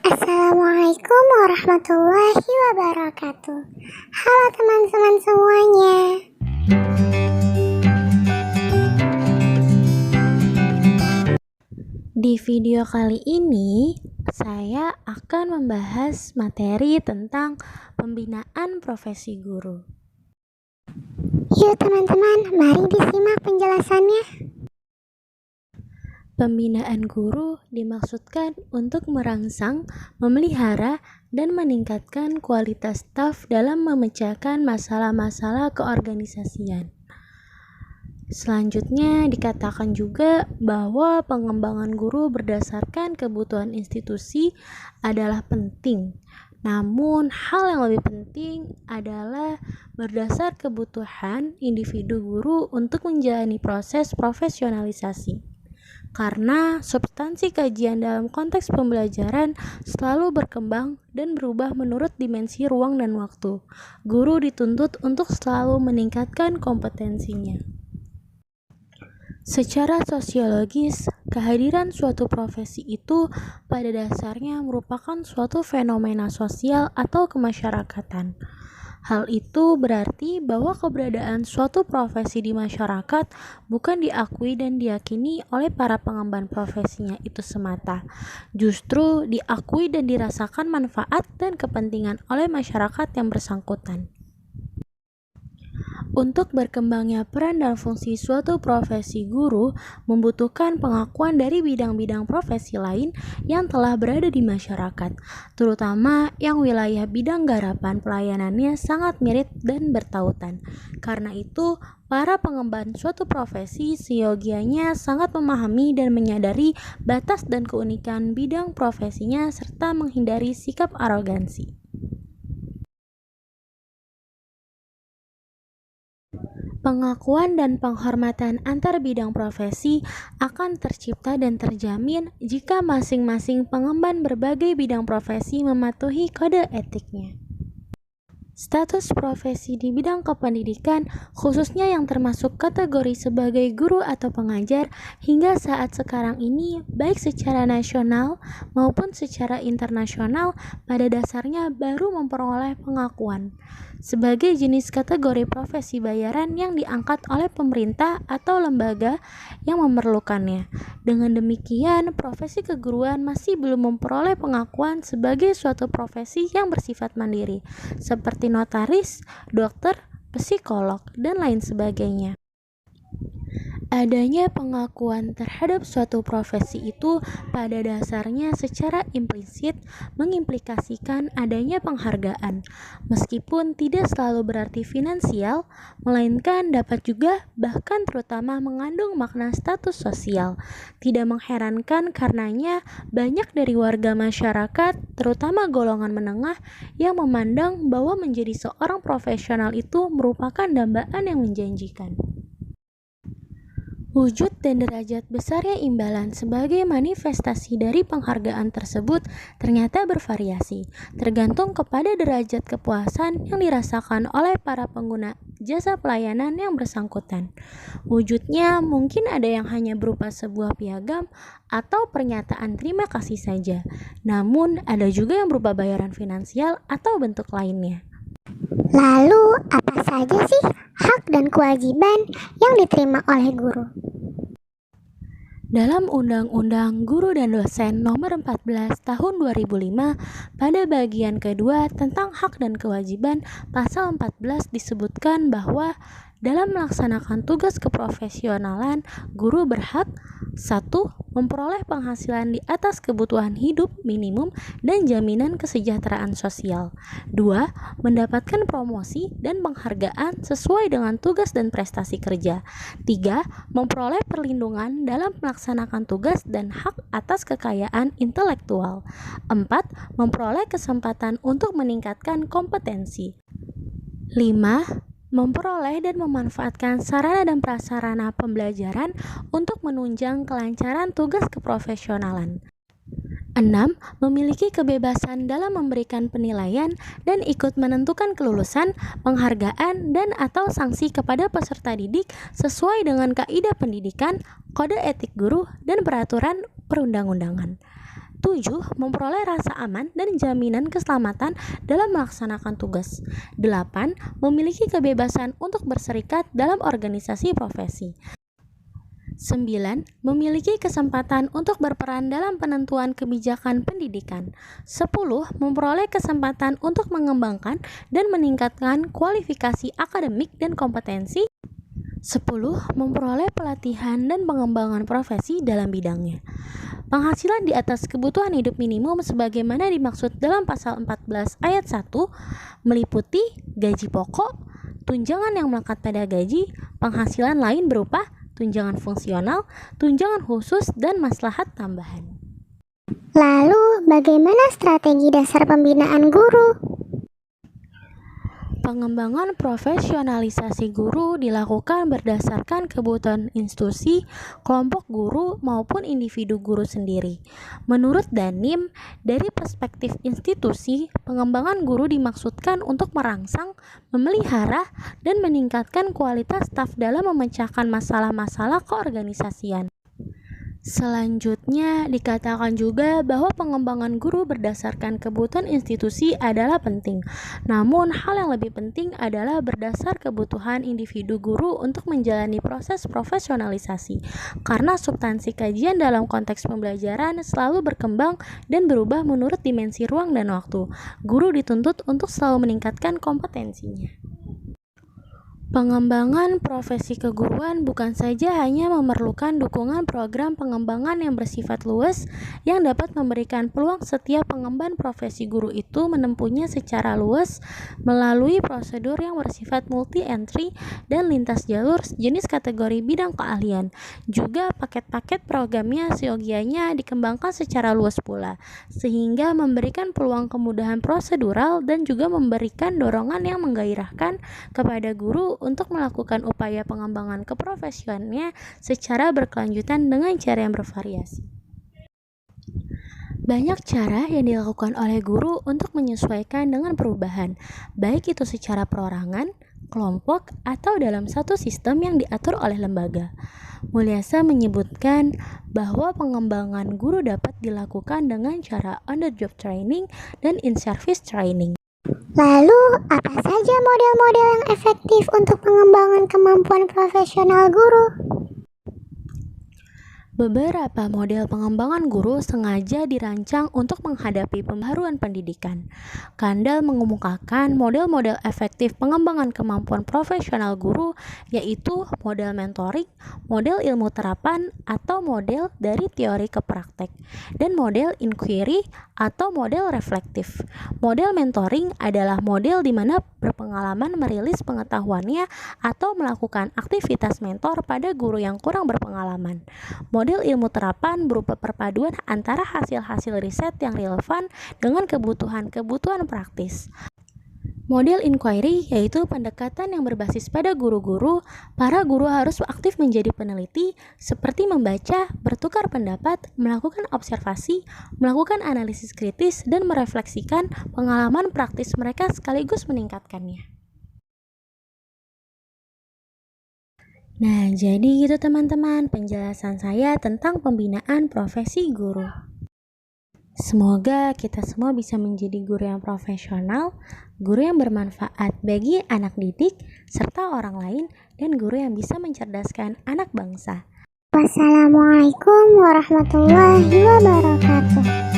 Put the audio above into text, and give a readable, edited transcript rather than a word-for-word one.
Assalamualaikum warahmatullahi wabarakatuh. Halo teman-teman semuanya. Di video kali ini, saya akan membahas materi tentang pembinaan profesi guru. Yuk teman-teman, mari disimak penjelasannya. Pembinaan guru dimaksudkan untuk merangsang, memelihara, dan meningkatkan kualitas staf dalam memecahkan masalah-masalah keorganisasian. Selanjutnya dikatakan juga bahwa pengembangan guru berdasarkan kebutuhan institusi adalah penting. Namun hal yang lebih penting adalah berdasar kebutuhan individu guru untuk menjalani proses profesionalisasi. Karena substansi kajian dalam konteks pembelajaran selalu berkembang dan berubah menurut dimensi ruang dan waktu. Guru dituntut untuk selalu meningkatkan kompetensinya. Secara sosiologis, kehadiran suatu profesi itu pada dasarnya merupakan suatu fenomena sosial atau kemasyarakatan. Hal itu berarti bahwa keberadaan suatu profesi di masyarakat bukan diakui dan diyakini oleh para pengemban profesinya itu semata. Justru diakui dan dirasakan manfaat dan kepentingan oleh masyarakat yang bersangkutan. Untuk berkembangnya peran dan fungsi suatu profesi guru membutuhkan pengakuan dari bidang-bidang profesi lain yang telah berada di masyarakat, terutama yang wilayah bidang garapan pelayanannya sangat mirip dan bertautan. Karena itu, para pengemban suatu profesi seyogianya sangat memahami dan menyadari batas dan keunikan bidang profesinya serta menghindari sikap arogansi. Pengakuan dan penghormatan antar bidang profesi akan tercipta dan terjamin jika masing-masing pengemban berbagai bidang profesi mematuhi kode etiknya. Status profesi di bidang kependidikan, khususnya yang termasuk kategori sebagai guru atau pengajar, hingga saat sekarang ini, baik secara nasional maupun secara internasional, pada dasarnya baru memperoleh pengakuan sebagai jenis kategori profesi bayaran yang diangkat oleh pemerintah atau lembaga yang memerlukannya. Dengan demikian, profesi keguruan masih belum memperoleh pengakuan sebagai suatu profesi yang bersifat mandiri, seperti notaris, dokter, psikolog, dan lain sebagainya. Adanya pengakuan terhadap suatu profesi itu pada dasarnya secara implisit mengimplikasikan adanya penghargaan, meskipun tidak selalu berarti finansial, melainkan dapat juga bahkan terutama mengandung makna status sosial. Tidak mengherankan karenanya banyak dari warga masyarakat, terutama golongan menengah, yang memandang bahwa menjadi seorang profesional itu merupakan dambaan yang menjanjikan. Wujud dan derajat besarnya imbalan sebagai manifestasi dari penghargaan tersebut ternyata bervariasi, tergantung kepada derajat kepuasan yang dirasakan oleh para pengguna jasa pelayanan yang bersangkutan. Wujudnya mungkin ada yang hanya berupa sebuah piagam atau pernyataan terima kasih saja, namun ada juga yang berupa bayaran finansial atau bentuk lainnya. Lalu, apa saja sih hak dan kewajiban yang diterima oleh guru? Dalam Undang-Undang Guru dan Dosen Nomor 14 Tahun 2005, pada bagian kedua tentang hak dan kewajiban, pasal 14 disebutkan bahwa dalam melaksanakan tugas keprofesionalan, guru berhak 1. Memperoleh penghasilan di atas kebutuhan hidup minimum dan jaminan kesejahteraan sosial. 2. Mendapatkan promosi dan penghargaan sesuai dengan tugas dan prestasi kerja. 3. Memperoleh perlindungan dalam melaksanakan tugas dan hak atas kekayaan intelektual. 4. Memperoleh kesempatan untuk meningkatkan kompetensi. 5. Memperoleh dan memanfaatkan sarana dan prasarana pembelajaran untuk menunjang kelancaran tugas keprofesionalan. 6. Memiliki kebebasan dalam memberikan penilaian dan ikut menentukan kelulusan, penghargaan, dan atau sanksi kepada peserta didik sesuai dengan kaidah pendidikan, kode etik guru, dan peraturan perundang-undangan. 7. Memperoleh rasa aman dan jaminan keselamatan dalam melaksanakan tugas. 8. Memiliki kebebasan untuk berserikat dalam organisasi profesi. 9. Memiliki kesempatan untuk berperan dalam penentuan kebijakan pendidikan. 10. Memperoleh kesempatan untuk mengembangkan dan meningkatkan kualifikasi akademik dan kompetensi. 10. Memperoleh pelatihan dan pengembangan profesi dalam bidangnya. Penghasilan di atas kebutuhan hidup minimum sebagaimana dimaksud dalam pasal 14 ayat 1 meliputi gaji pokok, tunjangan yang melekat pada gaji, penghasilan lain berupa tunjangan fungsional, tunjangan khusus, dan maslahat tambahan. Lalu, bagaimana strategi dasar pembinaan guru? Pengembangan profesionalisasi guru dilakukan berdasarkan kebutuhan institusi, kelompok guru, maupun individu guru sendiri. Menurut Danim, dari perspektif institusi, pengembangan guru dimaksudkan untuk merangsang, memelihara, dan meningkatkan kualitas staf dalam memecahkan masalah-masalah keorganisasian. Selanjutnya, dikatakan juga bahwa pengembangan guru berdasarkan kebutuhan institusi adalah penting. Namun, hal yang lebih penting adalah berdasar kebutuhan individu guru untuk menjalani proses profesionalisasi. Karena substansi kajian dalam konteks pembelajaran selalu berkembang dan berubah menurut dimensi ruang dan waktu. Guru dituntut untuk selalu meningkatkan kompetensinya. Pengembangan profesi keguruan bukan saja hanya memerlukan dukungan program pengembangan yang bersifat luas yang dapat memberikan peluang setiap pengemban profesi guru itu menempuhnya secara luas melalui prosedur yang bersifat multi-entry dan lintas jalur jenis kategori bidang keahlian. Juga paket-paket programnya seyogianya dikembangkan secara luas pula, sehingga memberikan peluang kemudahan prosedural dan juga memberikan dorongan yang menggairahkan kepada guru untuk melakukan upaya pengembangan keprofesiannya secara berkelanjutan dengan cara yang bervariasi. Banyak cara yang dilakukan oleh guru untuk menyesuaikan dengan perubahan, baik itu secara perorangan, kelompok, atau dalam satu sistem yang diatur oleh lembaga. Mulyasa menyebutkan bahwa pengembangan guru dapat dilakukan dengan cara on-the-job training dan in-service training. Lalu, apa saja model-model yang efektif untuk pengembangan kemampuan profesional guru? Beberapa model pengembangan guru sengaja dirancang untuk menghadapi pembaharuan pendidikan. Kandel mengemukakan model-model efektif pengembangan kemampuan profesional guru, yaitu model mentoring, model ilmu terapan atau model dari teori ke praktek, dan model inquiry atau model reflektif. Model mentoring adalah model di mana berpengalaman merilis pengetahuannya atau melakukan aktivitas mentor pada guru yang kurang berpengalaman. Model ilmu terapan berupa perpaduan antara hasil-hasil riset yang relevan dengan kebutuhan-kebutuhan praktis. Model inquiry yaitu pendekatan yang berbasis pada guru-guru. Para guru harus aktif menjadi peneliti seperti membaca, bertukar pendapat, melakukan observasi, melakukan analisis kritis, dan merefleksikan pengalaman praktis mereka sekaligus meningkatkannya. Nah, jadi gitu teman-teman penjelasan saya tentang pembinaan profesi guru. Semoga kita semua bisa menjadi guru yang profesional, guru yang bermanfaat bagi anak didik, serta orang lain, dan guru yang bisa mencerdaskan anak bangsa. Wassalamualaikum warahmatullahi wabarakatuh.